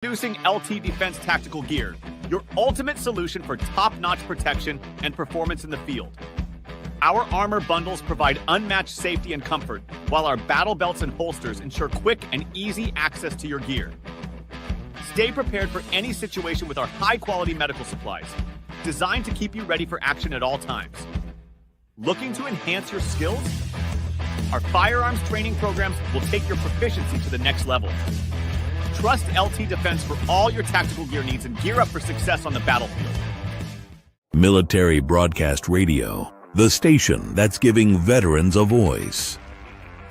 Introducing LT Defense Tactical Gear, your ultimate solution for top-notch protection and performance in the field. Our armor bundles provide unmatched safety and comfort, while our battle belts and holsters ensure quick and easy access to your gear. Stay prepared for any situation with our high-quality medical supplies, designed to keep you ready for action at all times. Looking to enhance your skills? Our firearms training programs will take your proficiency to the next level. Trust LT Defense for all your tactical gear needs and gear up for success on the battlefield. Military Broadcast Radio, the station that's giving veterans a voice.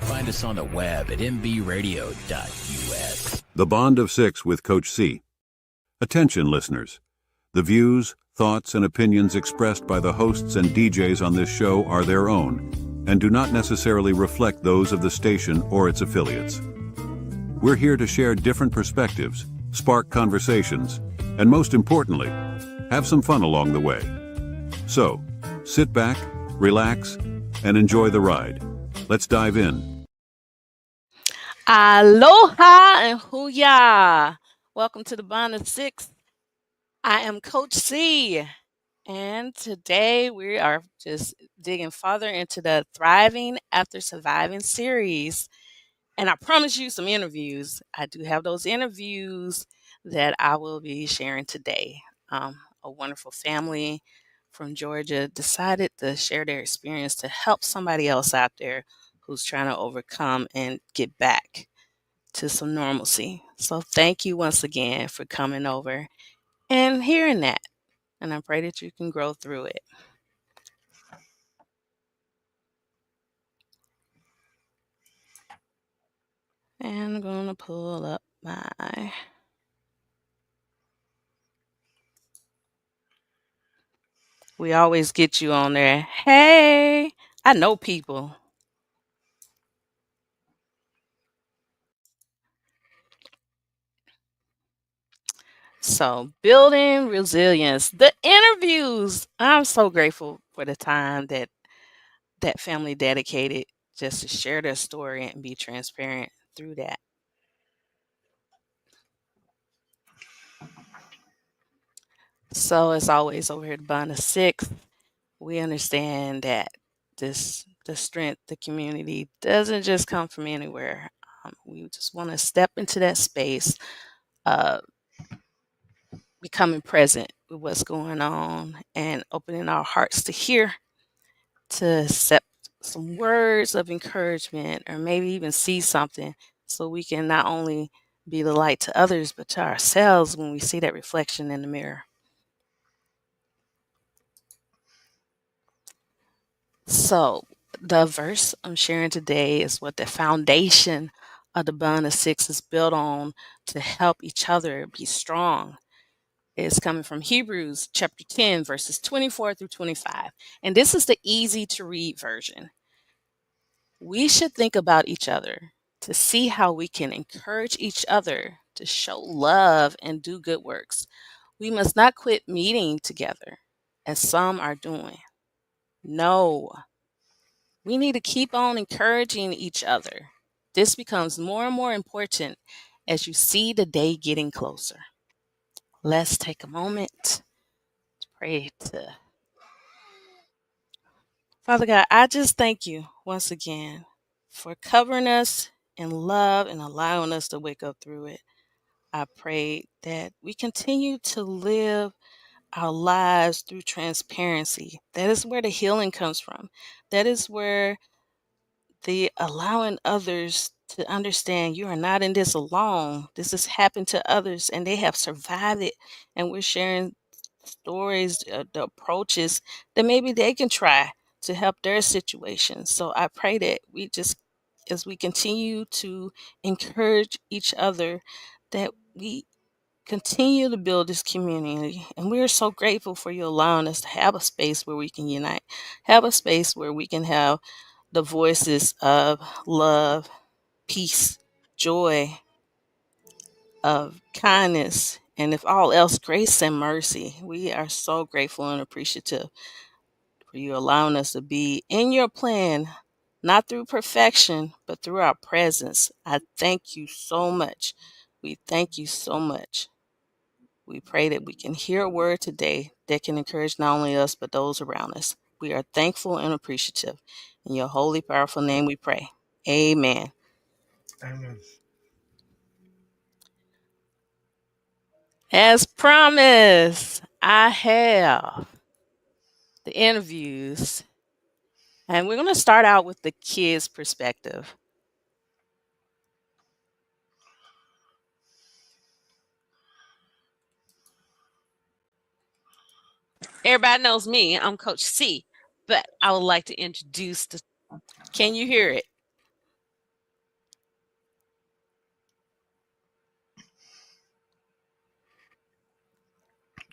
Find us on the web at mbradio.us. The Bond of Six with Coach C. Attention, listeners. The views, thoughts, and opinions expressed by the hosts and DJs on this show are their own and do not necessarily reflect those of the station or its affiliates. We're here to share different perspectives, spark conversations, and most importantly, have some fun along the way. So, sit back, relax, and enjoy the ride. Let's dive in. Aloha and hooyah! Welcome to the Bond of Six. I am Coach C, and today we are just digging further into the Thriving After Surviving series. And I promise you some interviews. I do have those interviews that I will be sharing today. A wonderful family from Georgia decided to share their experience to help somebody else out there who's trying to overcome and get back to some normalcy. So thank you once again for coming over and hearing that. And I pray that you can grow through it. And I'm going to pull up my... We always get you on there. Hey, I know people. So, building resilience, the interviews. I'm so grateful for the time that family dedicated just to share their story and be transparent through that. So, as always, over here at Bond of Six, we understand that the strength, the community doesn't just come from anywhere. We just want to step into that space, becoming present with what's going on and opening our hearts to hear, to accept some words of encouragement, or maybe even see something so we can not only be the light to others, but to ourselves when we see that reflection in the mirror. So the verse I'm sharing today is what the foundation of the Bond of Six is built on to help each other be strong. It's coming from Hebrews chapter 10, verses 24 through 25. And this is the easy to read version. We should think about each other to see how we can encourage each other to show love and do good works. We must not quit meeting together, as some are doing. No, we need to keep on encouraging each other. This becomes more and more important as you see the day getting closer. Let's take a moment to pray to Father God. I just thank you once again for covering us in love and allowing us to wake up through it. I pray that we continue to live our lives through transparency. That is where the healing comes from. That is where the allowing others to understand you are not in this alone. This has happened to others and they have survived it. And we're sharing stories, the approaches that maybe they can try to help their situation. So I pray that we just, as we continue to encourage each other, that we continue to build this community. And we are so grateful for you allowing us to have a space where we can unite, have a space where we can have the voices of love, peace, joy, of kindness, and if all else, grace and mercy. We are so grateful and appreciative for you allowing us to be in your plan, not through perfection, but through our presence. I thank you so much We thank you so much. We pray that we can hear a word today that can encourage not only us, but those around us. We are thankful and appreciative. In your holy, powerful name we pray. Amen. Amen. As promised, I have the interviews, and we're going to start out with the kids' perspective. Everybody knows me. I'm Coach C, but I would like to introduce the. Can you hear it?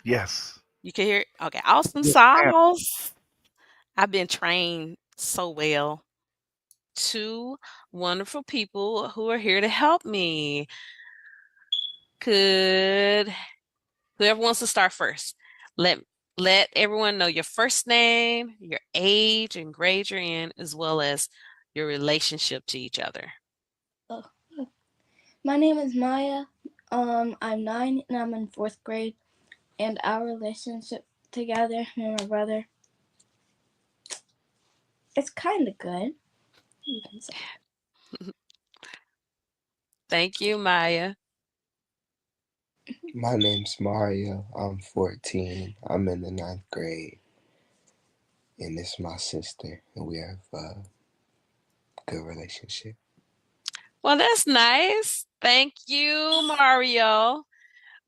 Yes. You can hear it? Okay, awesome Yes, ma'am. sauce. I've been trained so well. Two wonderful people who are here to help me. Could whoever wants to start first, let everyone know your first name, your age, and grade you're in, as well as your relationship to each other. Oh, my name is Maya. I'm 9 and I'm in 4th grade. And our relationship together, me and my brother, it's kind of good. You can say. Thank you, Maya. My name's Mario. I'm 14. I'm in the 9th grade. And this is my sister. And we have a good relationship. Well, that's nice. Thank you, Mario.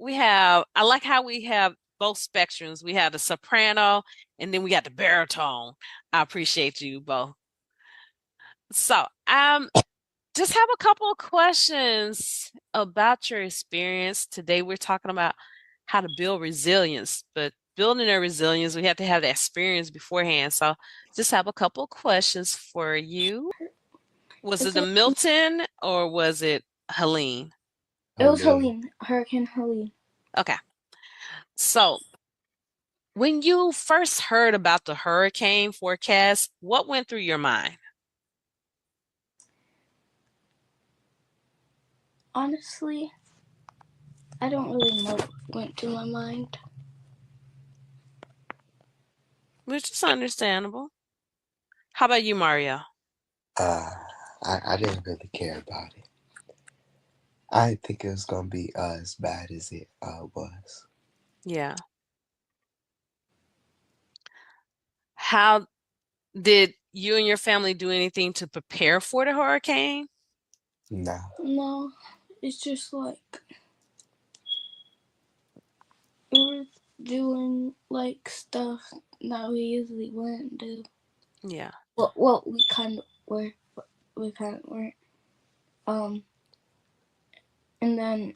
I like how we have both spectrums. We have the soprano and then we got the baritone. I appreciate you both. So, just have a couple of questions about your experience. Today we're talking about how to build resilience, but building a resilience, we have to have the experience beforehand. So, just have a couple of questions for you. Was it the Milton or was it Helene? It was Helene, Hurricane Helene. Okay. So, when you first heard about the hurricane forecast, what went through your mind? Honestly, I don't really know what went through my mind. Which is understandable. How about you, Mario? I didn't really care about it. I didn't think it was going to be as bad as it was. Yeah. How did you and your family do anything to prepare for the hurricane? No, it's just like we were doing like stuff that we usually wouldn't do. Yeah. Well, we kind of were. We kind of weren't. And then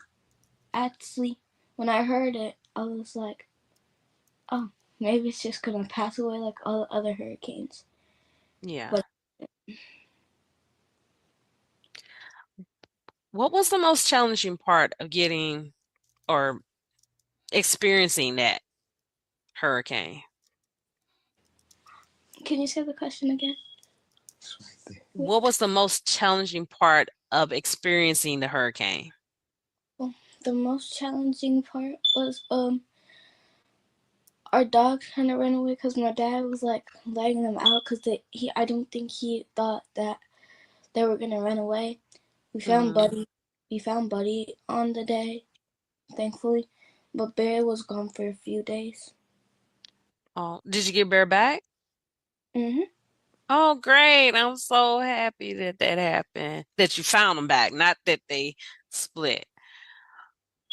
actually, when I heard it, I was like, oh, maybe it's just gonna pass away like all the other hurricanes. Yeah. But what was the most challenging part of getting or experiencing that hurricane? Can you say the question again? What was the most challenging part of experiencing the hurricane? Well, the most challenging part was our dog kind of ran away because my dad was like letting them out because I don't think he thought that they were gonna run away. We found Buddy. We found Buddy on the day, thankfully, but Bear was gone for a few days. Oh, did you get Bear back? Mhm. Oh, great. I'm so happy that that happened, that you found them back, not that they split.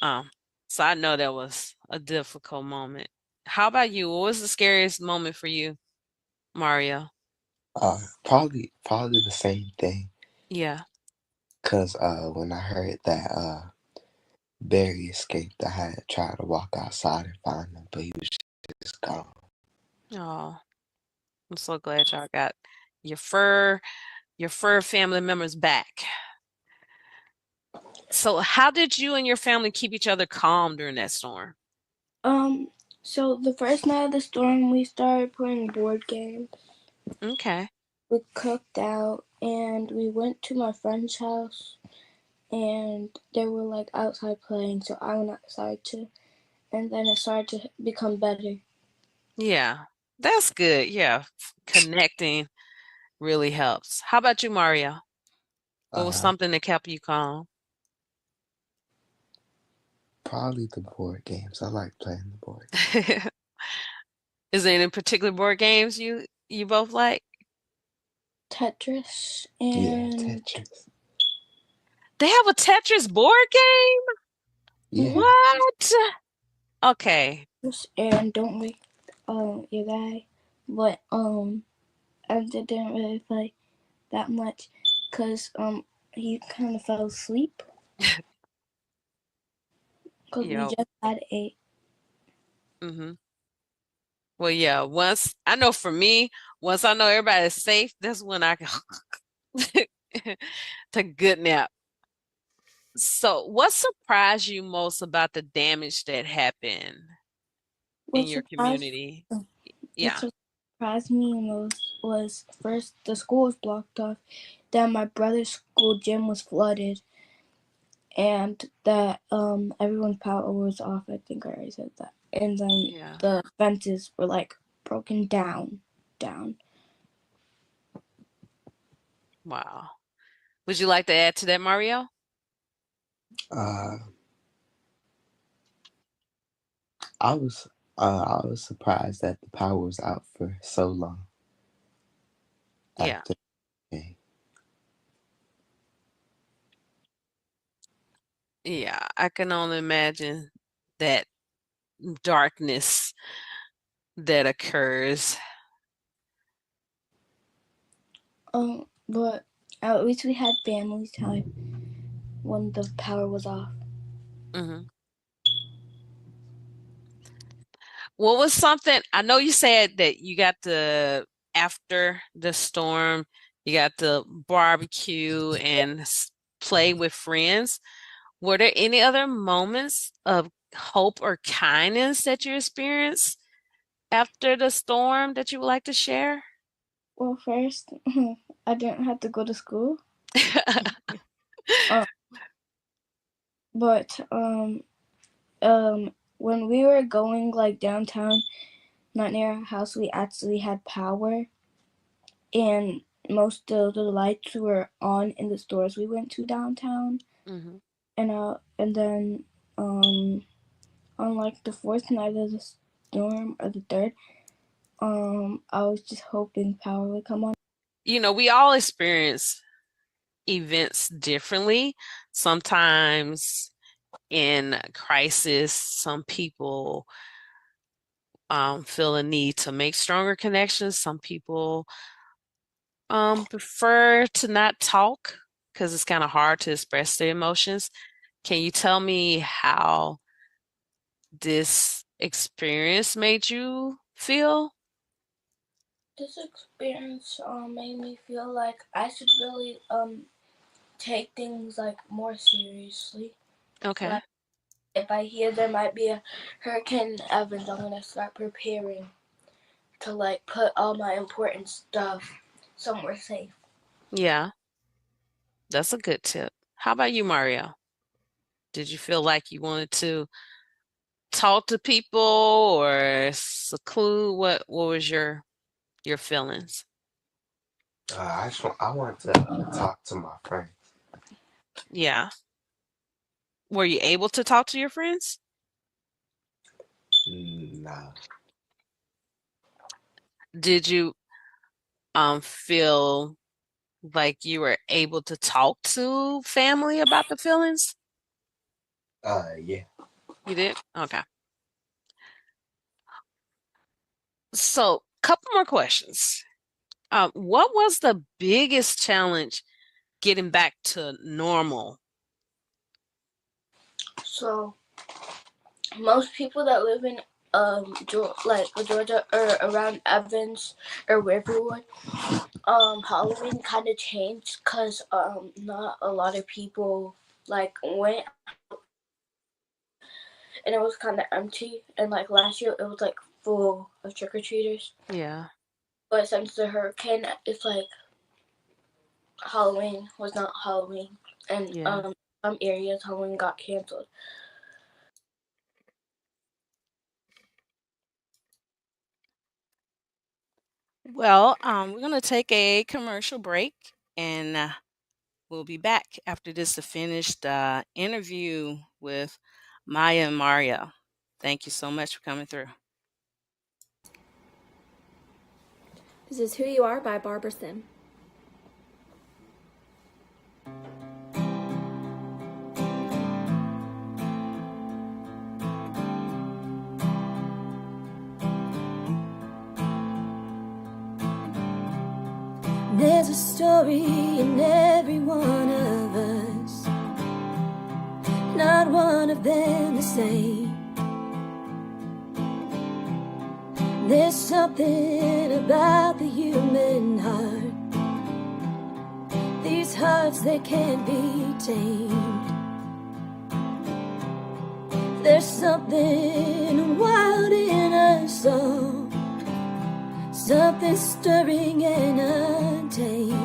So I know that was a difficult moment. How about you? What was the scariest moment for you, Mario? Probably the same thing. Yeah. Because when I heard that Barry escaped, I had tried to walk outside and find him, but he was just gone. Oh, I'm so glad y'all got your fur family members back. So how did you and your family keep each other calm during that storm? So the first night of the storm, we started playing board games. Okay. We cooked out and we went to my friend's house and they were like outside playing, so I went outside too, and then it started to become better. Yeah, that's good. Yeah, connecting really helps. How about you, Mario? What was Uh, something that kept you calm? Probably the board games. I like playing the board. Is there any particular board games you both like? Tetris Yeah, and Tetris. They have a Tetris board game? Yeah. What? Okay. Don't wake your guy, but I didn't really play that much because he kind of fell asleep because we Yeah. just had a Mm-hmm. Well, yeah, once I know for me, once I know everybody's safe, that's when I can take a good nap. So, what surprised you most about the damage that happened in what your surprised community? what Yeah. surprised me most was first the school was blocked off, then my brother's school gym was flooded, and that everyone's power was off. I think I already said that, and then Yeah. the fences were like broken down. Wow. Would you like to add to that, Mario? Uh, I was I was surprised that the power was out for so long Yeah. after the game. Yeah, I can only imagine that darkness that occurs. But at least we had family time when the power was off. Hmm. What was something, I know you said that you got the, after the storm, you got the barbecue and play with friends. Were there any other moments of hope or kindness that you experienced after the storm that you would like to share? Well, first, I didn't have to go to school. Uh, but when we were going like downtown, not near our house, we actually had power, and most of the lights were on in the stores we went to downtown. Hmm. And then um, on like the fourth night of the storm or the third, I was just hoping power would come on. We all experience events differently. Sometimes in crisis, some people feel a need to make stronger connections. Some people prefer to not talk because it's kind of hard to express their emotions. Can you tell me how this experience made you feel? This experience made me feel like I should really take things like more seriously. Okay. Like if I hear there might be a hurricane in Evans, I'm gonna start preparing to like put all my important stuff somewhere safe. Yeah, that's a good tip. How about you, Mario? Did you feel like you wanted to talk to people or seclude? What was your feelings? I want to talk to my friends. Yeah. Were you able to talk to your friends? Nah. Did you feel like you were able to talk to family about the feelings? Yeah. You did? Okay. So, couple more questions. What was the biggest challenge getting back to normal? So most people that live in Georgia or around Evans or Riverwood, Halloween kind of changed because not a lot of people like went, and it was kind of empty. And like last year, it was like full of trick or treaters. Yeah. But since the hurricane, it's like Halloween was not Halloween, and Yeah. areas Halloween got canceled. Well, we're going to take a commercial break, and we'll be back after this to finish the interview with Maya and Mario. Thank you so much for coming through. This is Who You Are by Barbara Sim. There's a story in every one of us, not one of them the same. There's something about the human heart. These hearts, they can't be tamed. There's something wild in us all, something stirring and untamed,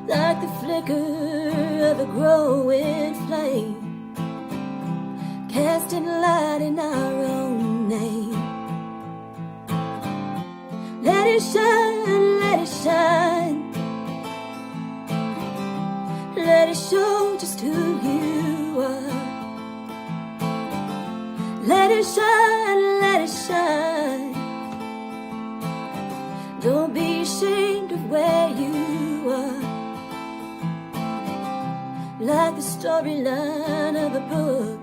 like the flicker of a growing flame, casting light in our own name. Let it shine, let it shine, let it show just who you are. Let it shine, let it shine. Don't be ashamed of where you are. Like the storyline of a book,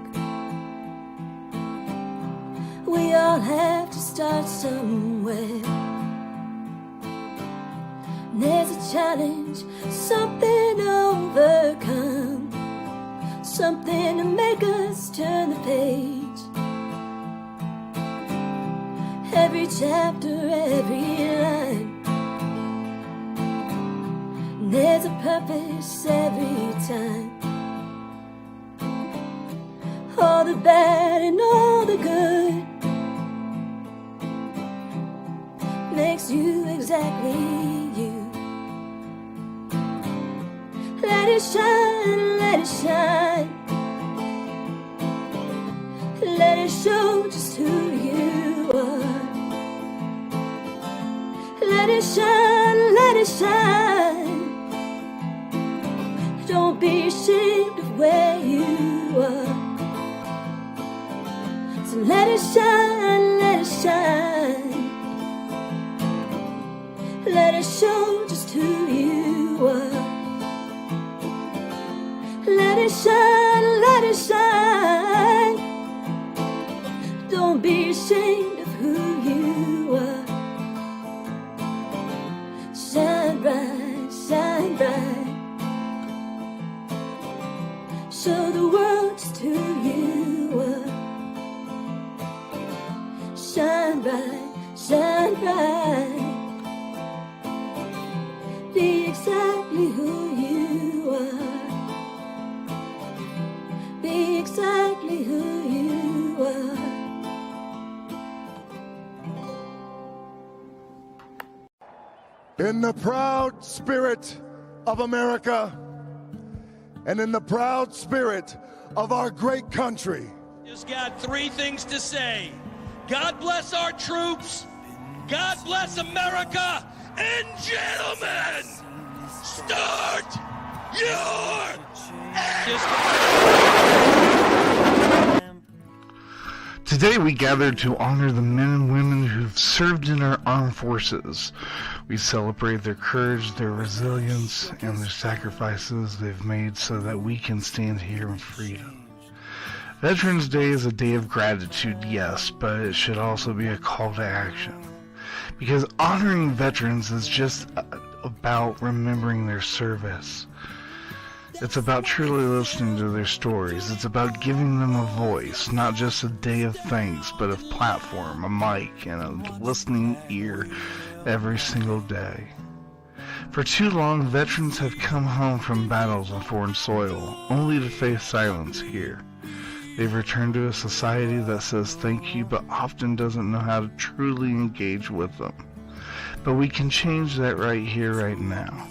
we all have to start somewhere. There's a challenge, something to overcome, something to make us turn the page. Every chapter, every line, there's a purpose every time. All the bad and all the good makes you exactly you. Let it shine, let it shine, let it show just who you are. Let it shine, let it shine. Don't be ashamed of where you are. So let it shine, let it shine. Let it show just who you are. Let it shine, let it shine. Don't be ashamed of who you are. Shine bright, shine bright. Show the world just who you are. Shine bright, shine bright. Be exactly who you are. Be exactly who you are. In the proud spirit of America and in the proud spirit of our great country, just got three things to say. God bless our troops, God bless America, and gentlemen, start your Today we gather to honor the men and women who've served in our armed forces. We celebrate their courage, their resilience, and their sacrifices they've made so that we can stand here in freedom. Veterans Day is a day of gratitude, yes, but it should also be a call to action. Because honoring veterans is just about remembering their service. It's about truly listening to their stories. It's about giving them a voice, not just a day of thanks, but a platform, a mic, and a listening ear every single day. For too long, veterans have come home from battles on foreign soil, only to face silence here. They've returned to a society that says thank you, but often doesn't know how to truly engage with them. But we can change that right here, right now.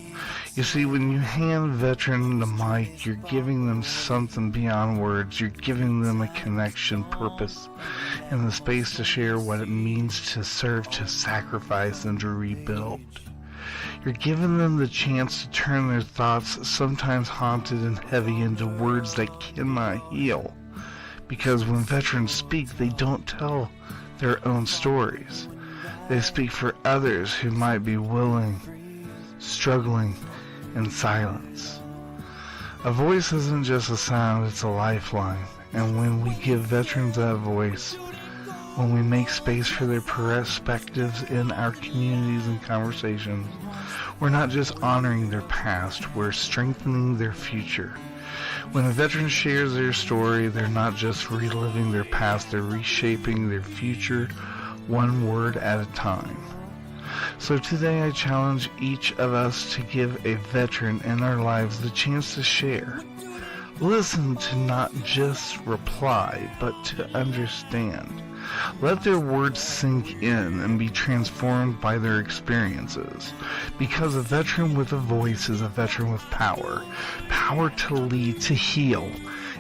You see, when you hand a veteran the mic, you're giving them something beyond words. You're giving them a connection, purpose, and the space to share what it means to serve, to sacrifice, and to rebuild. You're giving them the chance to turn their thoughts, sometimes haunted and heavy, into words that cannot heal. Because when veterans speak, they don't tell their own stories. They speak for others who might be willing, struggling in silence. A voice isn't just a sound, it's a lifeline. And when we give veterans that voice, when we make space for their perspectives in our communities and conversations, we're not just honoring their past, we're strengthening their future. When a veteran shares their story, they're not just reliving their past, they're reshaping their future one word at a time. So today I challenge each of us to give a veteran in our lives the chance to share. Listen, to not just reply, but to understand. Let their words sink in and be transformed by their experiences. Because a veteran with a voice is a veteran with power. Power to lead, to heal,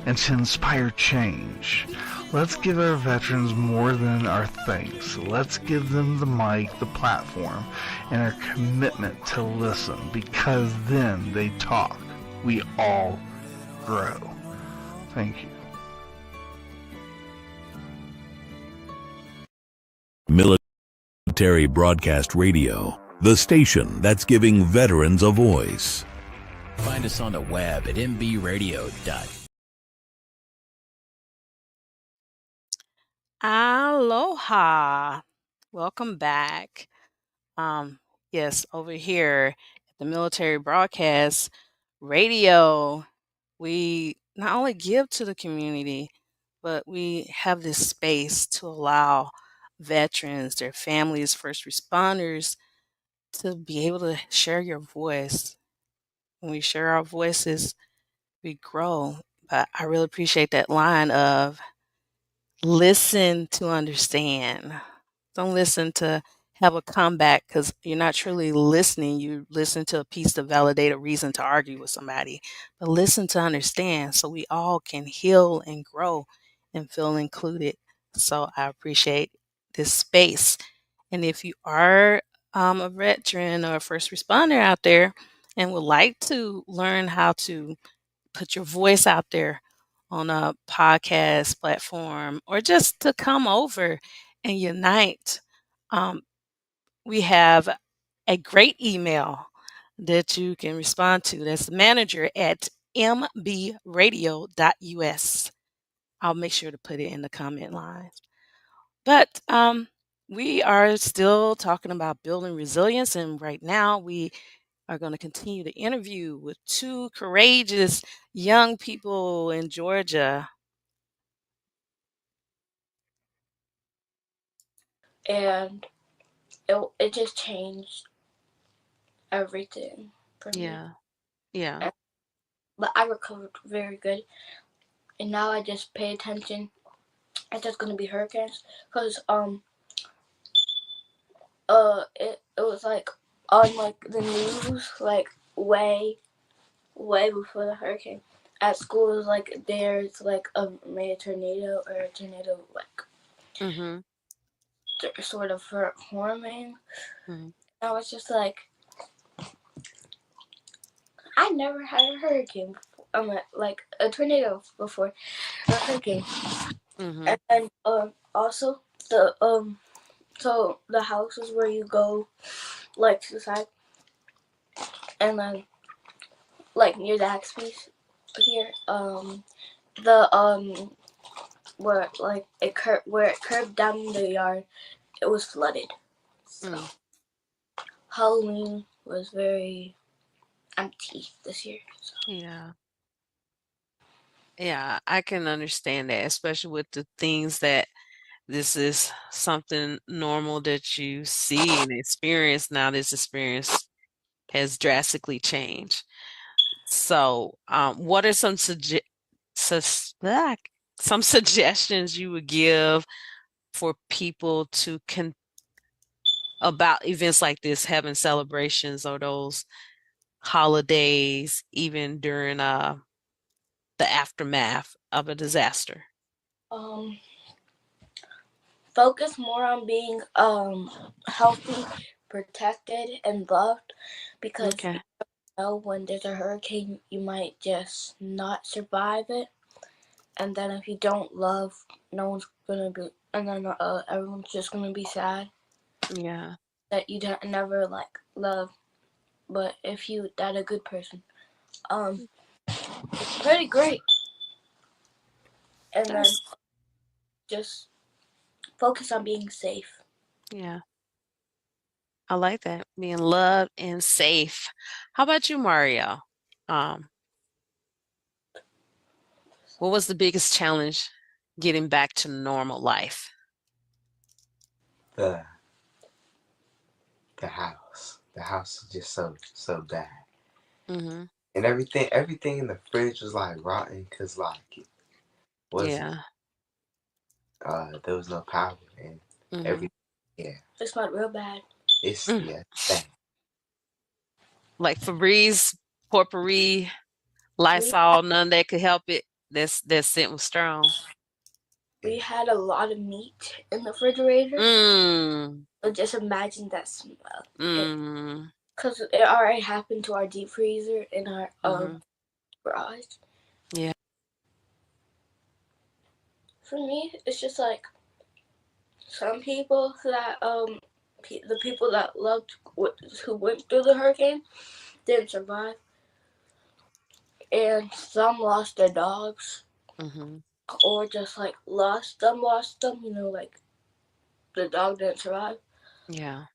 and to inspire change. Let's give our veterans more than our thanks. Let's give them the mic, the platform, and our commitment to listen. Because then they talk. We all grow. Thank you. Military Broadcast Radio, the station that's giving veterans a voice. Find us on the web at mbradio.com. Aloha. Welcome back. Yes, over here at the Military Broadcast Radio, we not only give to the community, but we have this space to allow veterans, their families, first responders to be able to share your voice. When we share our voices, we grow. But I really appreciate that line of listen to understand. Don't listen to have a comeback because you're not truly listening. You listen to a piece to validate a reason to argue with somebody. But listen to understand so we all can heal and grow and feel included. So I appreciate this space. And if you are a veteran or a first responder out there and would like to learn how to put your voice out there on a podcast platform or just to come over and unite, um, we have a great email that you can respond to. That's manager at mbradio.us. I'll make sure to put it in the comment line. But we are still talking about building resilience, and right now we are going to continue the interview with two courageous young people in Georgia. And it just changed everything for me. Yeah. But I recovered very good, and now I just pay attention. It's just gonna be hurricanes, cause it was like on like the news like way before the hurricane. At school, it was like there's like a tornado or a tornado like sort of forming. I was just like, I never had a hurricane before. Like a tornado before a hurricane. And also the so the house is where you go like to the side, and then like near the Zaxby's here, the where like where it curved down in the yard, it was flooded. So Halloween was very empty this year. So. Yeah, I can understand that, especially with the things that this is something normal that you see and experience. Now this experience has drastically changed. So, what are some suggestions you would give for people to about events like this, having celebrations or those holidays, even during the aftermath of a disaster? Focus more on being healthy, protected, and loved, because Okay. you know when there's a hurricane, you might just not survive it. And then if you don't love, no one's gonna be, and then everyone's just gonna be sad Yeah. that you don't never like love. But if you that a good person, it's pretty great. And then just focus on being safe. Yeah. I like that. Being loved and safe. How about you, Mario? Um, what was the biggest challenge getting back to normal life? The the house. The house is just so bad. Mm-hmm. And everything in the fridge was like rotten because like it wasn't Yeah. there was no power and Mm-hmm. every yeah. It's not real bad. It's bad. Like Febreze, Potpourri, We Lysol, none that could help it. That scent was strong. we had a lot of meat in the refrigerator. Mm. So just imagine that smell. Mm. Because it already happened to our deep freezer in our garage. Yeah. For me, it's just like some people that the people that loved who went through the hurricane didn't survive, and some lost their dogs, or just like lost them. You know, like the dog didn't survive. Yeah.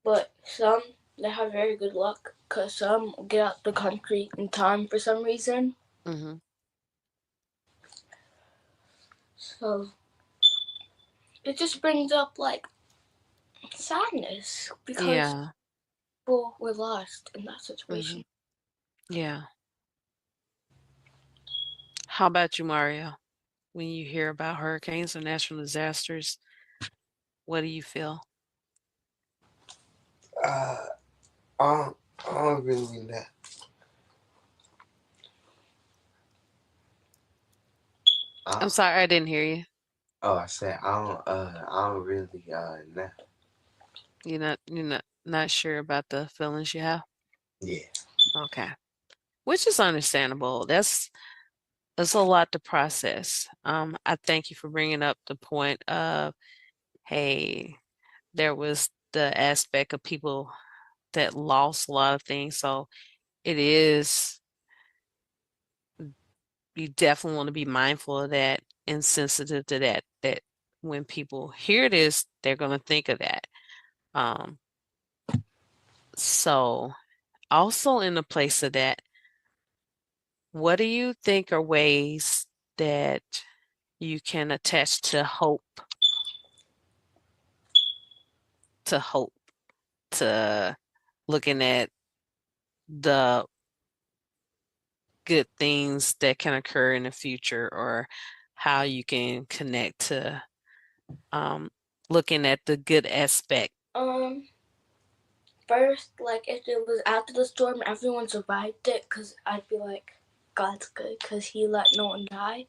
But some they have very good luck because some get out the country in time for some reason. Mm-hmm. So it just brings up like sadness because Yeah. people were lost in that situation. Yeah. How about you, Mario? When you hear about hurricanes or natural disasters, what do you feel? Uh I don't really know. I'm sorry, I didn't hear you. Oh, I said I don't really know. You're not sure about the feelings you have? Yeah. Okay. Which is understandable. That's a lot to process. I thank you for bringing up the point of, hey, there was the aspect of people that lost a lot of things. So it is, you definitely want to be mindful of that and sensitive to that when people hear this, they're going to think of that. Um, so also in the place of that, what do you think are ways that you can attach to hope, to looking at the good things that can occur in the future, or how you can connect to looking at the good aspect? First, like if it was after the storm, everyone survived it, because I'd be like, God's good, because He let no one die.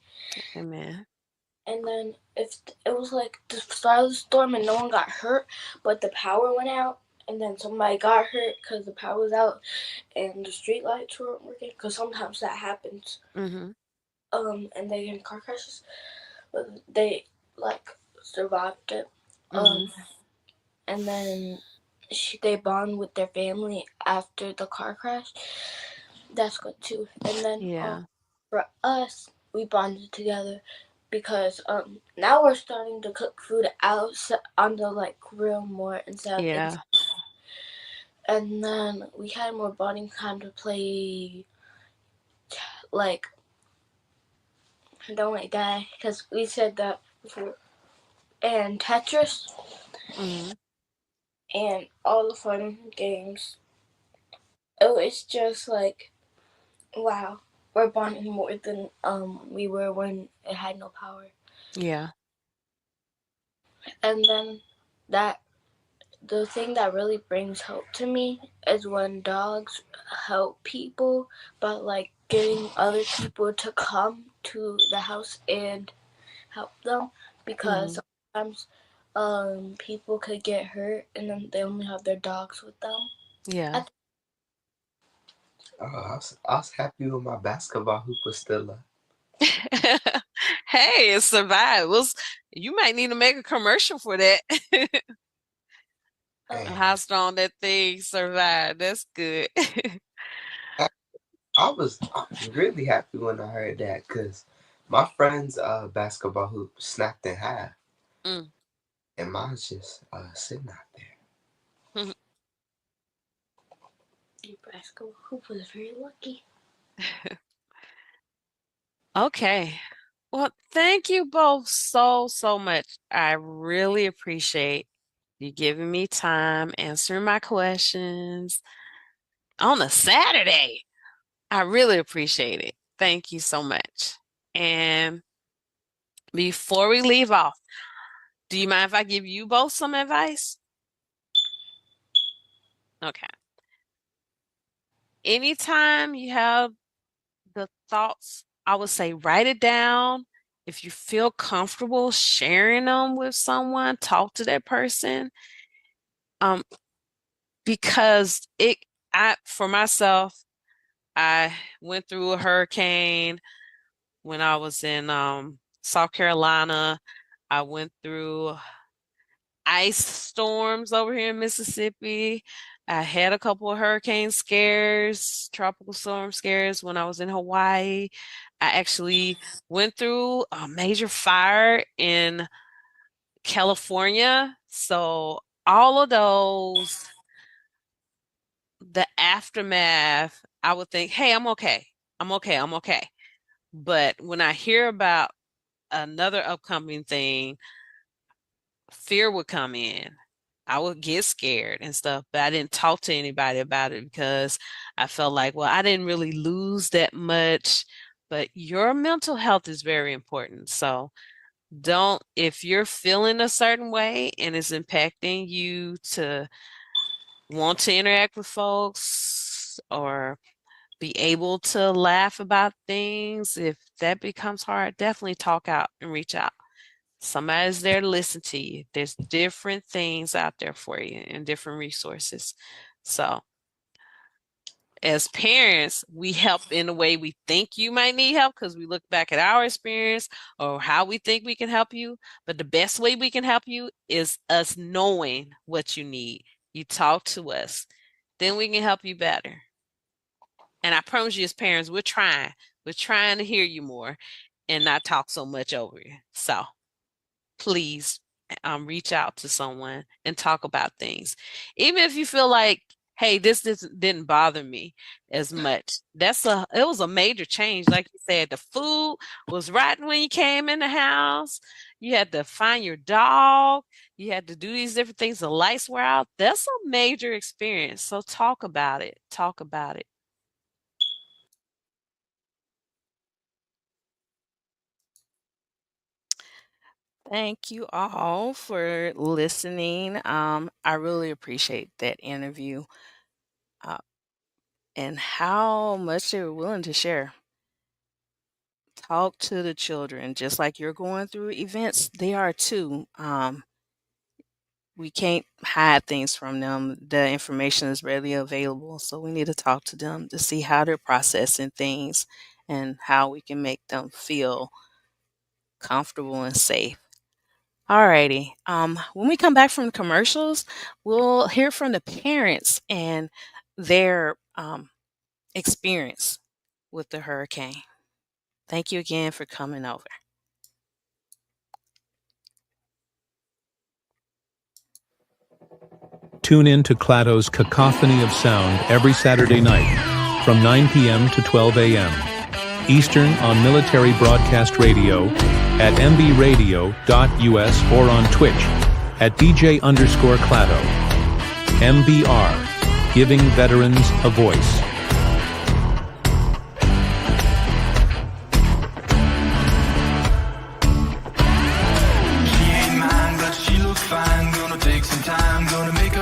Amen. And then if it was like the start of the storm and no one got hurt, but the power went out, and then somebody got hurt because the power was out and the street lights weren't working, because sometimes that happens. And they get in car crashes, but they like survived it. And then they bond with their family after the car crash. That's good too. And then for us, we bonded together because now we're starting to cook food out on the like grill more instead of inside. And then we had more bonding time to play like don't like that, because we said that before, and Tetris and all the fun games. Oh, it's just like wow, we're bonding more than we were when it had no power. Yeah. And then that the thing that really brings hope to me is when dogs help people, but like getting other people to come to the house and help them, because sometimes people could get hurt and then they only have their dogs with them. Yeah. I was happy when my basketball hoop was still up. Hey, it survived. You might need to make a commercial for that. How strong that thing survived. That's good. I was really happy when I heard that, because my friend's basketball hoop snapped in half. And mine's just sitting out there. Your basketball hoop was very lucky. Okay. Well, thank you both so much. I really appreciate you giving me time, answering my questions on a Saturday. I really appreciate it. Thank you so much. And before we leave off, do you mind if I give you both some advice? Okay. Anytime you have the thoughts, I would say write it down. If you feel comfortable sharing them with someone, talk to that person. Because for myself, I went through a hurricane when I was in South Carolina. I went through ice storms over here in Mississippi. I had a couple of hurricane scares, tropical storm scares when I was in Hawaii. I actually went through a major fire in California. So all of those, the aftermath, I would think, hey, I'm okay. I'm okay. I'm okay. But when I hear about another upcoming thing, fear would come in. I would get scared and stuff, but I didn't talk to anybody about it because I felt like, well, I didn't really lose that much. But your mental health is very important. So if you're feeling a certain way and it's impacting you to want to interact with folks or be able to laugh about things, if that becomes hard, definitely talk out and reach out. Somebody's there to listen to you. There's different things out there for you and different resources. So as parents, we help in the way we think you might need help because we look back at our experience or how we think we can help you. But the best way we can help you is us knowing what you need. You talk to us, then we can help you better. And I promise you as parents, we're trying to hear you more and not talk so much over you. So please reach out to someone and talk about things. Even if you feel like, hey, this didn't bother me as much. It was a major change. Like you said, the food was rotten when you came in the house. You had to find your dog. You had to do these different things. The lights were out. That's a major experience. So talk about it. Talk about it. Thank you all for listening. I really appreciate that interview and how much they were willing to share. Talk to the children, just like you're going through events, they are too. We can't hide things from them. The information is readily available, so we need to talk to them to see how they're processing things and how we can make them feel comfortable and safe. Alrighty. When we come back from the commercials, we'll hear from the parents and their experience with the hurricane. Thank you again for coming over. Tune in to Clado's Cacophony of Sound every Saturday night from 9 p.m. to 12 a.m. Eastern on Military Broadcast Radio at mbradio.us or on Twitch at DJ_Clado. MBR, giving veterans a voice. She ain't mine, but she looks fine. Gonna take some time, gonna make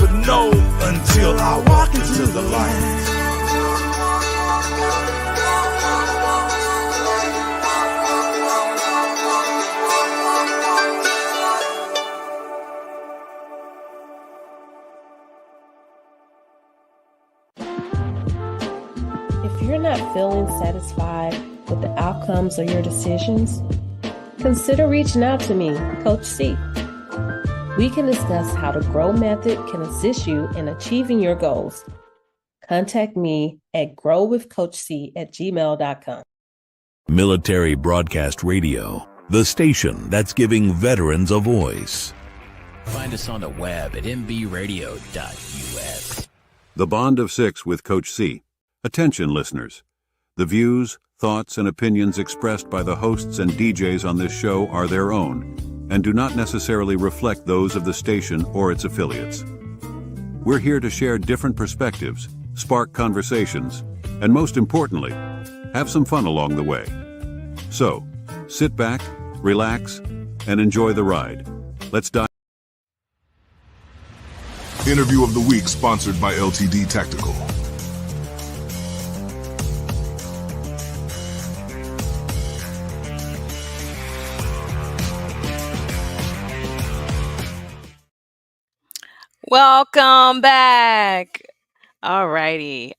never know until I walk into the light. If you're not feeling satisfied with the outcomes of your decisions, consider reaching out to me, Coach C. We can discuss how the Grow Method can assist you in achieving your goals. Contact me at growwithcoachc@gmail.com. Military Broadcast Radio, the station that's giving veterans a voice. Find us on the web at mbradio.us. The Bond of Six with Coach C. Attention, listeners. The views, thoughts, and opinions expressed by the hosts and DJs on this show are their own and do not necessarily reflect those of the station or its affiliates. We're here to share different perspectives, spark conversations, and most importantly, have some fun along the way. So, sit back, relax, and enjoy the ride. Let's dive. Interview of the week sponsored by LTD Tactical. Welcome back. Alrighty.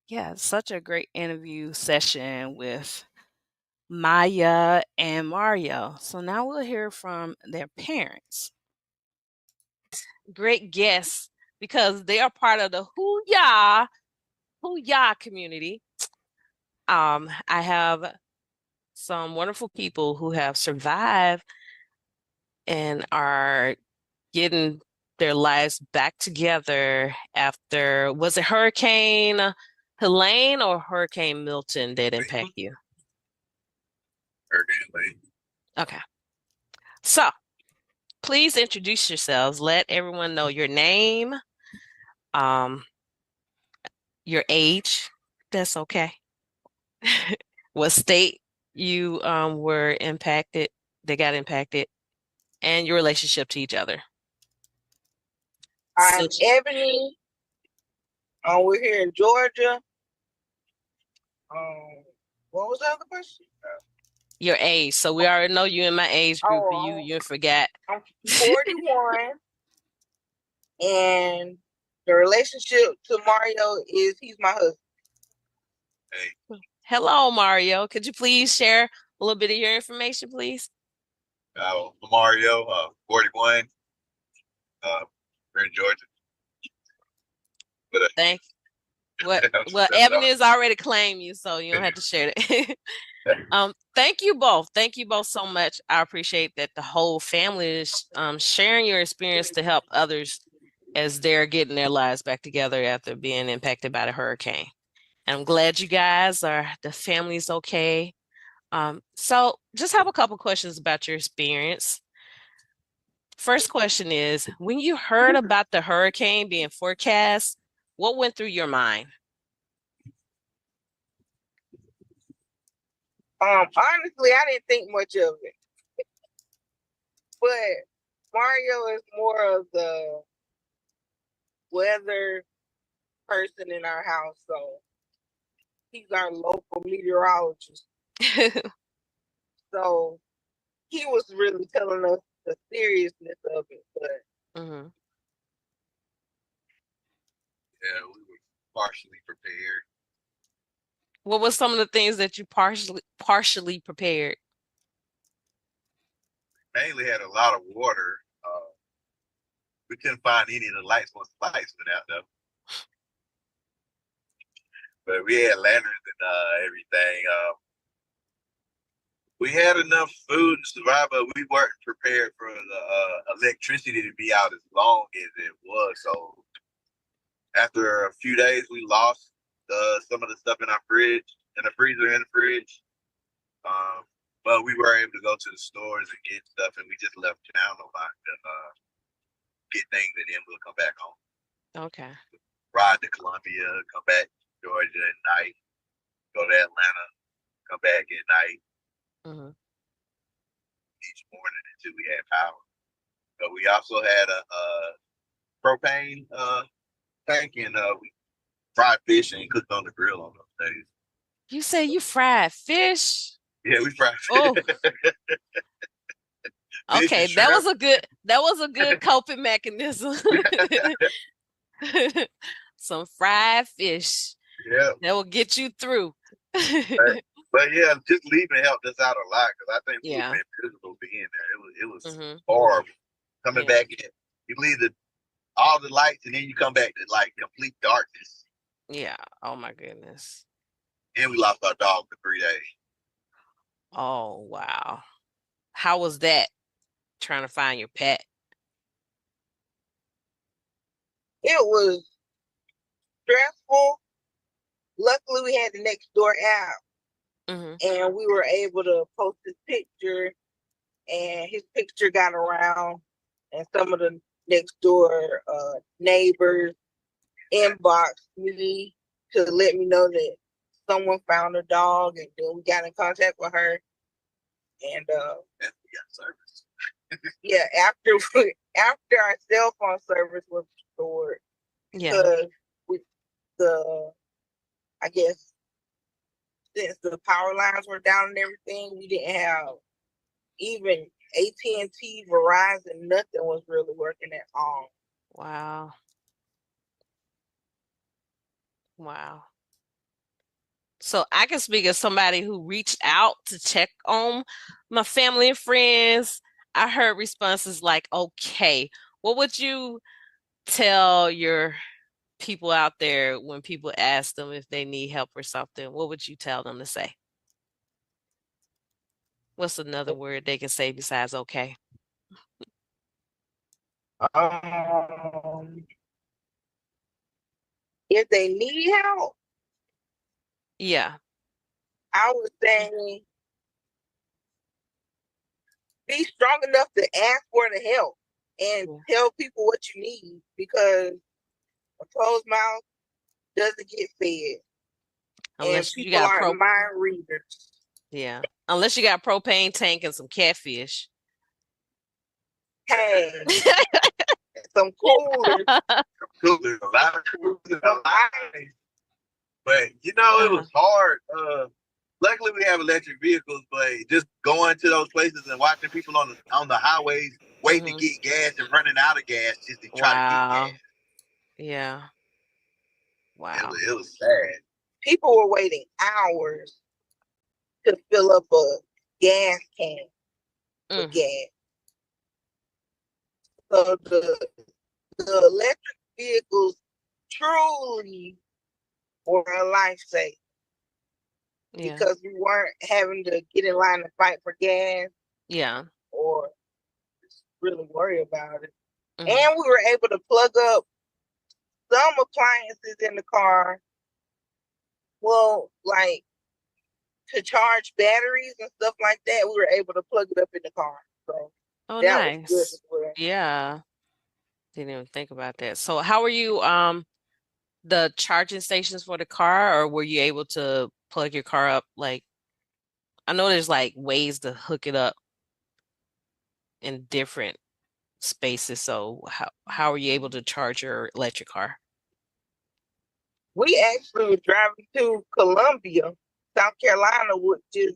Yeah, such a great interview session with Maya and Mario. So now we'll hear from their parents. Great guests, because they are part of the Hoo-Yah community. I have some wonderful people who have survived and are getting their lives back together after, was it Hurricane Helene or Hurricane Milton that impact you? Hurricane Helene. Okay. So, please introduce yourselves. Let everyone know your name, your age. That's okay. What state you were impacted, they got impacted, and your relationship to each other. I'm Ebony. We're here in Georgia. What was the other question? Your age. So we already know you in my age group. You forgot. I'm 41. And the relationship to Mario is he's my husband. Hey. Hello, Mario. Could you please share a little bit of your information, please? Mario, 41. We're in Georgia. But, thanks. Well, Ebony has already claimed you, so you don't have to share it. Thank you both. Thank you both so much. I appreciate that the whole family is sharing your experience to help others as they're getting their lives back together after being impacted by the hurricane. And I'm glad you guys the family's okay. So just have a couple questions about your experience. First question is, when you heard about the hurricane being forecast, what went through your mind? Honestly, I didn't think much of it. But Mario is more of the weather person in our house, so he's our local meteorologist. So he was really telling us the seriousness of it, but yeah, we were partially prepared. What was some of the things that you partially prepared? Mainly had a lot of water. We couldn't find any of the lights once the lights went out, though. But we had lanterns and everything. We had enough food to survive, but we weren't prepared for the electricity to be out as long as it was. So after a few days, we lost some of the stuff in our fridge, in the freezer, in the fridge. But we were able to go to the stores and get stuff, and we just left town a lot to get things, and then we'll come back home. Okay. Ride to Columbia, come back to Georgia at night, go to Atlanta, come back at night. Each morning until we had power. But we also had propane tank, and we fried fish and cooked on the grill on those days. You say you fried fish? Yeah, we fried fish. Oh, Fish okay. and shrimp. That was a good coping mechanism. Some fried fish. Yeah. That will get you through. But yeah, just leaving helped us out a lot because I think we would have Yeah. been miserable being there. It was Mhm. horrible. Coming Yeah. back in, you leave all the lights and then you come back to like complete darkness. Yeah. Oh my goodness. And we lost our dog for 3 days. Oh wow. How was that? Trying to find your pet? It was stressful. Luckily, we had the next door app, and we were able to post his picture, and his picture got around, and some of the next door neighbors inboxed me to let me know that someone found a dog, and then we got in contact with her, and we got service. yeah, after our cell phone service was restored, because I guess since the power lines were down and everything, we didn't have even AT&T, Verizon, nothing was really working at all. Wow. Wow. So I can speak as somebody who reached out to check on my family and friends. I heard responses like, okay, what would you tell your people out there when people ask them if they need help or something? What would you tell them to say? What's another word they can say besides okay? If they need help, Yeah. I would say be strong enough to ask for the help and tell people what you need, because a closed mouth doesn't get fed. Unless and you people got aren't mind readers. Yeah. Unless you got a propane tank and some catfish. Hey, some coolers. Coolers, a lot of coolers. But you know, it was hard. Luckily, we have electric vehicles, but just going to those places and watching people on the highways waiting to get gas and running out of gas just to try to get gas. Yeah. Wow. It was sad. People were waiting hours to fill up a gas can for gas. So the electric vehicles truly were a lifesaver. Yeah. Because we weren't having to get in line to fight for gas. Yeah. Or really worry about it. And we were able to plug up some appliances in the car. Well, like to charge batteries and stuff like that, we were able to plug it up in the car. So that was good as well. Yeah. Didn't even think about that. So how were you the charging stations for the car, or were you able to plug your car up? Like, I know there's like ways to hook it up in different spaces. So how were you able to charge your electric car? We actually were driving to Columbia, South Carolina, which is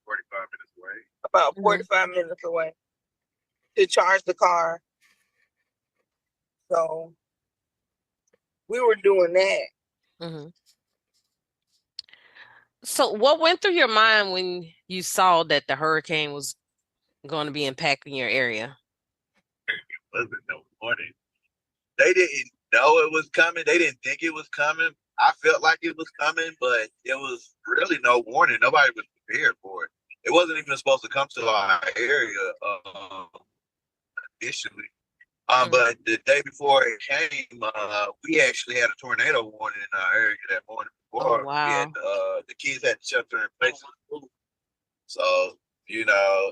45 minutes away. About 45 minutes away to charge the car. So we were doing that. So what went through your mind when you saw that the hurricane was going to be impacting your area? It wasn't no warning. They didn't know it was coming. They didn't think it was coming. I felt like it was coming, but it was really no warning. Nobody was prepared for it. It wasn't even supposed to come to our area initially. But the day before it came, we actually had a tornado warning in our area that morning before. Oh, wow. We had, the kids had to shelter in place in school. So, you know,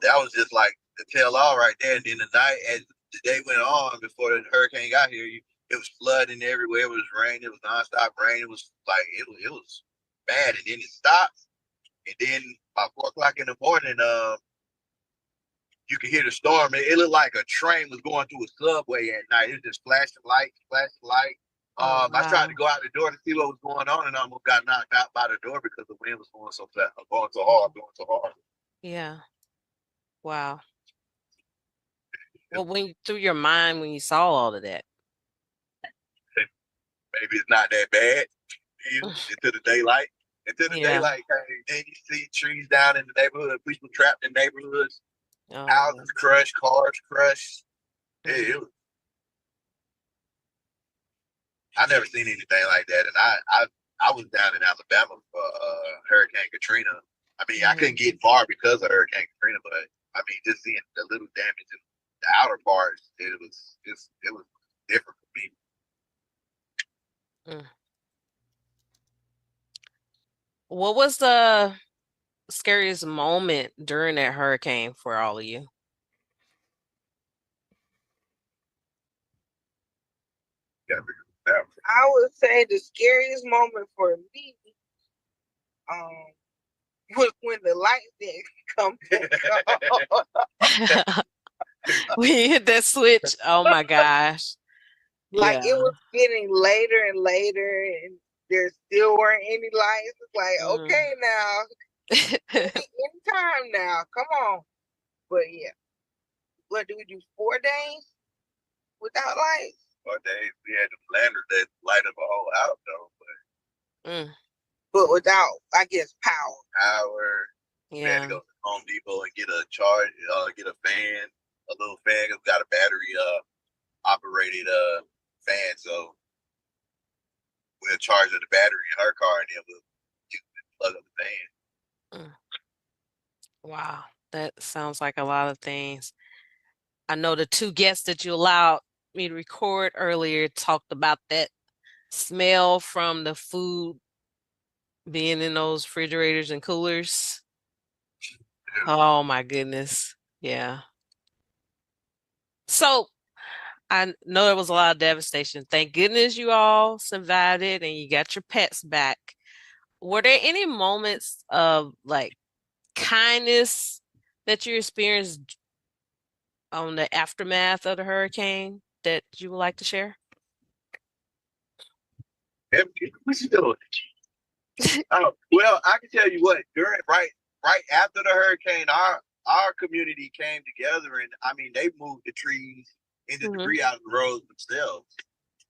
that was just like the tell all right there. And then the night, as the day went on before the hurricane got here, it was flooding everywhere. It was rain. It was nonstop rain. It was like, it was bad. And then it stopped. And then about 4 o'clock in the morning, you could hear the storm. It looked like a train was going through a subway at night. It was just flashing lights, flashing light. Wow. I tried to go out the door to see what was going on, and I almost got knocked out by the door because the wind was going so fast, going so hard. Yeah. Wow. What went through your mind when you saw all of that? Maybe it's not that bad into the daylight. Until the Yeah. daylight came, then you see trees down in the neighborhood, people trapped in neighborhoods, houses crushed, cars crushed. It was, I never seen anything like that, and I was down in Alabama for Hurricane Katrina. I mean, I couldn't get far because of Hurricane Katrina, but I mean, just seeing the little damage in the outer parts, it was different for me. What was the scariest moment during that hurricane for all of you? I would say the scariest moment for me was when the lights didn't come back on. We hit that switch. Oh my gosh. Like Yeah. it was getting later and later, and there still weren't any lights. It's like, okay, now, in time now, come on. But yeah, what do we do? 4 days without lights? 4 days. We had the lantern that light up a whole house, though. But without, I guess, Power. Yeah. We had to go to Home Depot and get a charge, get a fan, a little fan. It's got a battery operated fan, so we'll charge the battery in her car, and then we'll plug up the fan. Wow, that sounds like a lot of things. I know the 2 guests that you allowed me to record earlier talked about that smell from the food being in those refrigerators and coolers. Oh my goodness. Yeah. So I know there was a lot of devastation. Thank goodness you all survived it and you got your pets back. Were there any moments of like kindness that you experienced on the aftermath of the hurricane that you would like to share? What's he doing? Well, I can tell you what. Right after the hurricane, our community came together, and I mean, they moved the trees and the debris out of the roads themselves.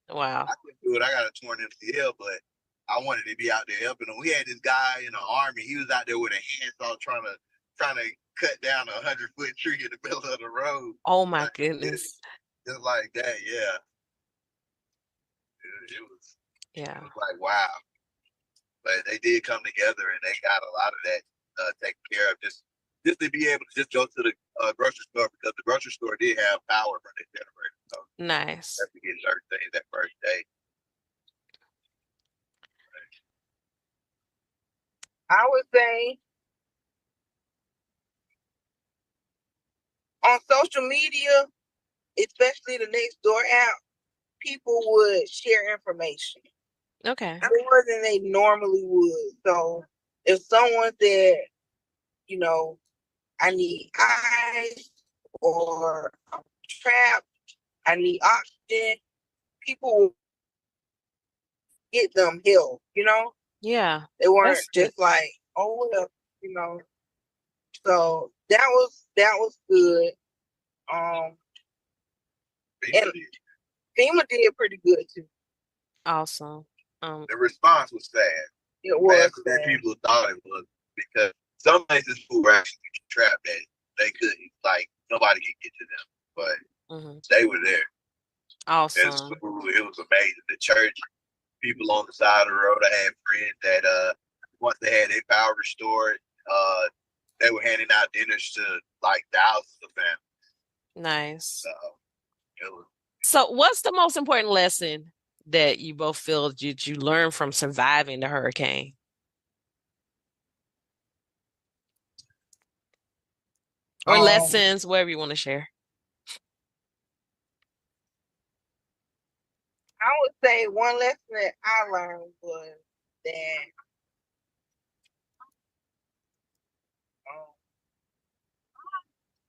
Wow. I couldn't do it. I got a torn MCL, but I wanted to be out there helping them. We had this guy in the army. He was out there with a handsaw trying to cut down a 100-foot tree in the middle of the road. Oh my goodness. Just like that, yeah. It was. Yeah. It was like wow. But they did come together, and they got a lot of that taken care of. Just to be able to just go to the grocery store, because the grocery store did have power from the generator. So nice. have to get certain things that first day. I would say on social media, especially the Nextdoor app, people would share information. Okay. More than they normally would. So if someone said, you know, I need ice or I'm trapped, I need oxygen, people will get them help, you know? Yeah. They weren't just like, oh well, you know. So that was good. And FEMA did pretty good too. Awesome. The response was sad. It was faster than people thought it was, because some places who were actually trapped that they couldn't, like, nobody could get to them, but they were there. Awesome. It was amazing. The church, people on the side of the road. I had friends that once they had their power restored, they were handing out dinners to like thousands of families. Nice. So, so what's the most important lesson that you both feel that you learned from surviving the hurricane? Or lessons, whatever you want to share. I would say one lesson that I learned was that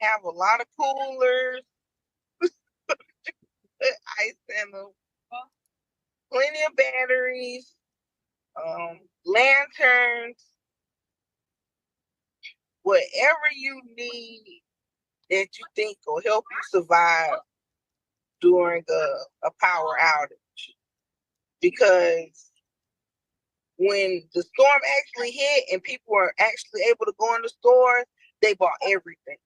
have a lot of coolers, ice in them, plenty of batteries, lanterns, whatever you need that you think will help you survive during a power outage. Because when the storm actually hit and people were actually able to go in the stores, they bought everything.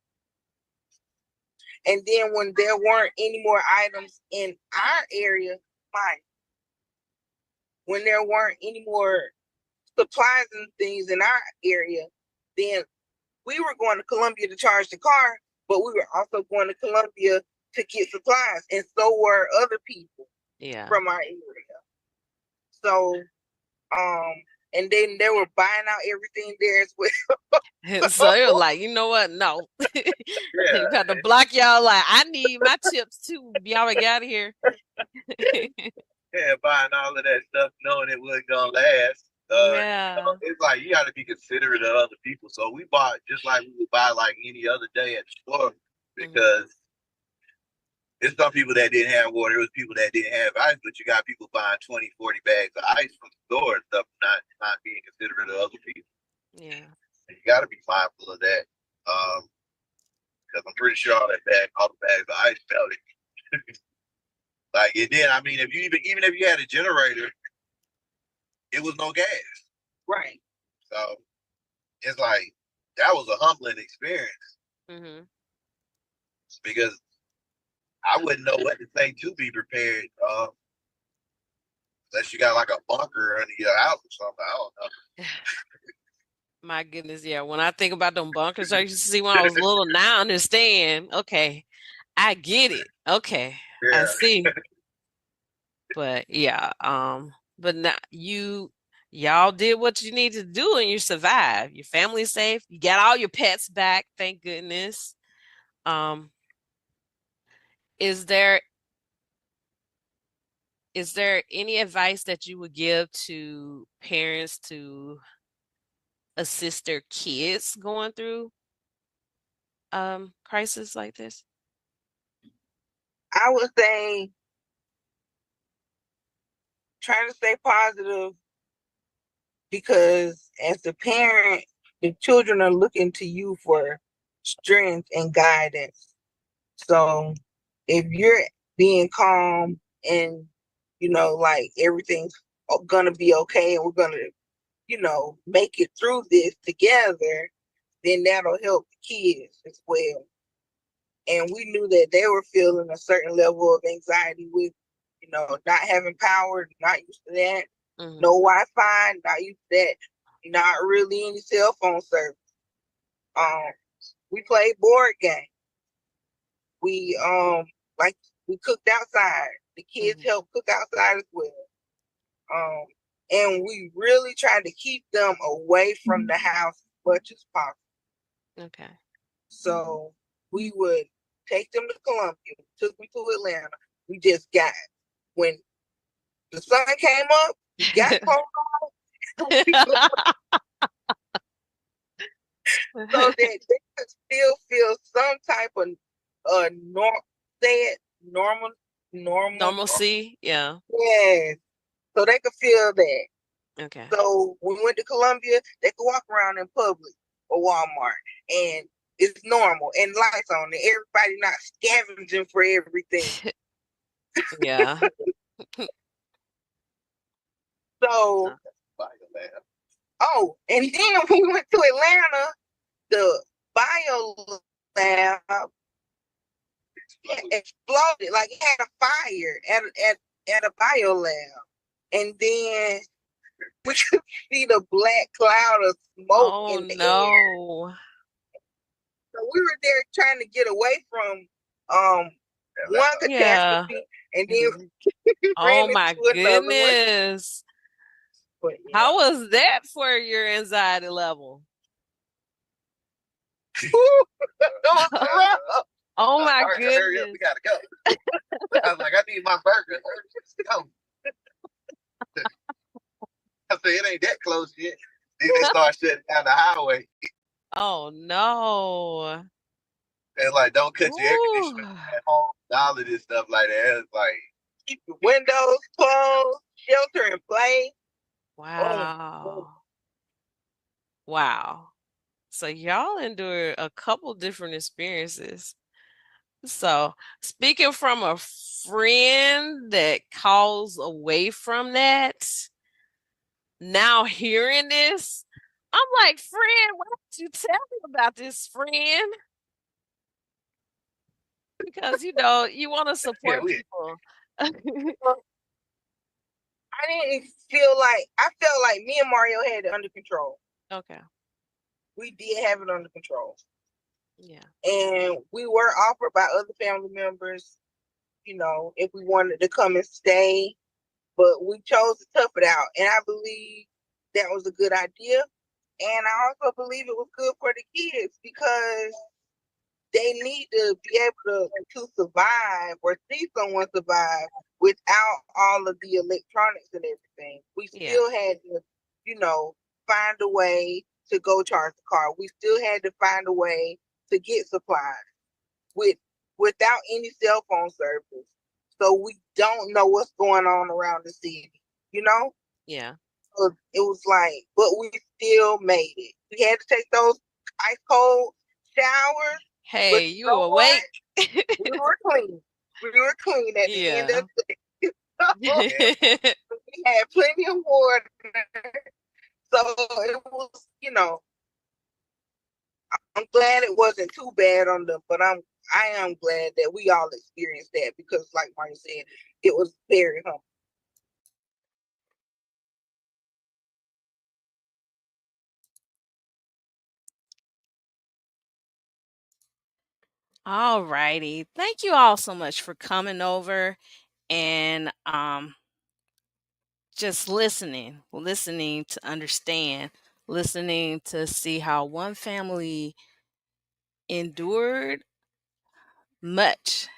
And then when there weren't any more items in our area, when there weren't any more supplies and things in our area, then we were going to Columbia to charge the car, but we were also going to Columbia to get supplies, and so were other people from our area. So, and then they were buying out everything there as well. So it was like, you know what? No. You got to block y'all like, I need my chips too. Y'all get out of here. Yeah, buying all of that stuff knowing it wasn't gonna last. It's like you got to be considerate of other people. So we bought just like we would buy like any other day at the store, because there's some people that didn't have water. There was people that didn't have ice, but you got people buying 20, 40 bags of ice from the store and stuff, not being considerate of other people. Yeah. And you got to be mindful of that, because I'm pretty sure all the bags of ice melted. Like it did. I mean, if you even if you had a generator, it was no gas. Right. So it's like that was a humbling experience, because I wouldn't know what to say to be prepared, unless you got like a bunker under your house or something. I don't know. My goodness, yeah. When I think about them bunkers I used to see when I was little, now I understand. Okay, I get it. Okay, I see. But yeah, but now y'all did what you need to do and you survived. Your family's safe. You got all your pets back, thank goodness. Is there any advice that you would give to parents to assist their kids going through crisis like this? I would say try to stay positive, because as a parent, the children are looking to you for strength and guidance. So if you're being calm and, like everything's gonna be okay and we're gonna, make it through this together, then that'll help the kids as well. And we knew that they were feeling a certain level of anxiety with, not having power, not used to that, no Wi-Fi, not used to that, not really any cell phone service. We played board games. We we cooked outside. The kids helped cook outside as well. And we really tried to keep them away from the house as much as possible. Okay. So we would take them to Columbia, took them to Atlanta. We just got, when the sun came up, we got clothes on, so that they could still feel some type of normalcy. Yeah. Yes. So they could feel that. Okay. So when we went to Columbia, they could walk around in public or Walmart and it's normal and lights on and everybody not scavenging for everything. Yeah. So, and then we went to Atlanta, the bio lab exploded, like it had a fire at a bio lab. And then we could see the black cloud of smoke in the air. So we were there trying to get away from one catastrophe, and then oh my goodness. But, yeah. How was that for your anxiety level? Oh my goodness. Hurry up, we gotta go. I was like, I need my burger. Let's go. I said, it ain't that close yet. Then they start shutting down the highway. Oh no. And like, don't cut your air conditioner at home. All of this stuff like that. It's like, keep the windows closed, shelter in place. Wow. Wow. So y'all endured a couple different experiences. So speaking from a friend that calls away from that, now hearing this, I'm like, friend, why don't you tell me about this, friend? Because you want to support people. I felt like me and Mario had it under control. Okay. We did have it under control. Yeah. And we were offered by other family members, if we wanted to come and stay, but we chose to tough it out. And I believe that was a good idea. And I also believe it was good for the kids because they need to be able to survive or see someone survive without all of the electronics and everything. We still had to, find a way to go charge the car. We still had to find a way to get supplies without any cell phone service. So we don't know what's going on around the city, Yeah. So it was like, but we still made it. We had to take those ice cold showers. Hey, you were awake? We were clean. We were clean at the end of the day. We had plenty of water. So it was, I'm glad it wasn't too bad on them, but I am glad that we all experienced that because, like Marty said, it was very humbling. All righty. Thank you all so much for coming over and just listening to understand, listening to see how one family endured much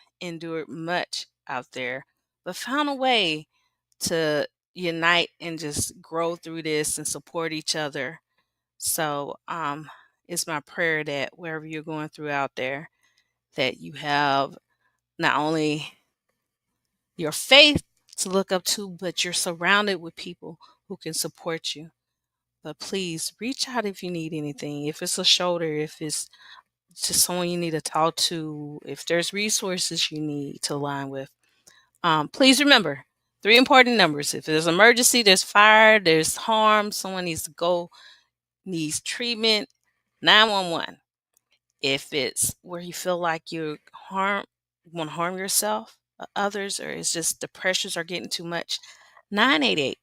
out there, but found a way to unite and just grow through this and support each other. So it's my prayer that wherever you're going through out there, that you have not only your faith to look up to, but you're surrounded with people who can support you. But please reach out if you need anything. If it's a shoulder, if it's just someone you need to talk to, if there's resources you need to align with. Please remember 3 important numbers. If there's emergency, there's fire, there's harm, someone needs to go, needs treatment, 911. If it's where you feel like you want to harm yourself, others, or it's just the pressures are getting too much, 988.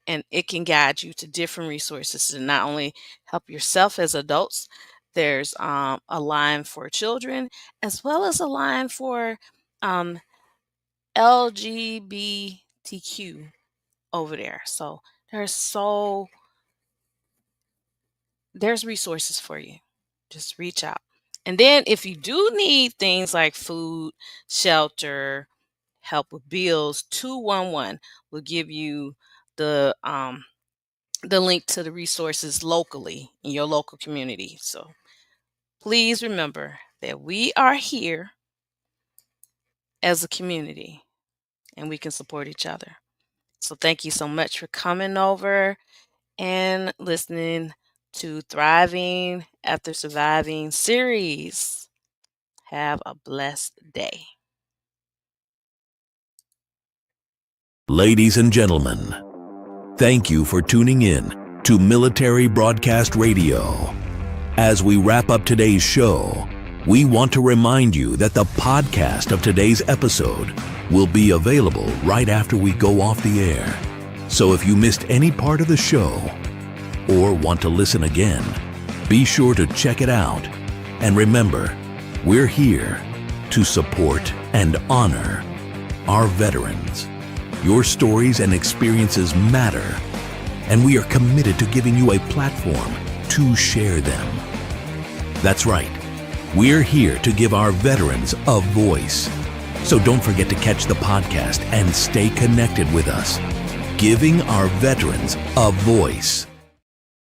And it can guide you to different resources to not only help yourself as adults. There's a line for children as well as a line for LGBTQ over there. So there's resources for you. Just reach out. And then if you do need things like food, shelter, help with bills, 211 will give you the link to the resources locally in your local community. So please remember that we are here as a community and we can support each other. So thank you so much for coming over and listening to Thriving After Surviving series. Have a blessed day. Ladies and gentlemen, thank you for tuning in to Military Broadcast Radio. As we wrap up today's show, we want to remind you that the podcast of today's episode will be available right after we go off the air. So if you missed any part of the show or want to listen again, be sure to check it out. And remember, we're here to support and honor our veterans. Your stories and experiences matter, and we are committed to giving you a platform to share them. That's right. We're here to give our veterans a voice. So don't forget to catch the podcast and stay connected with us. Giving our veterans a voice.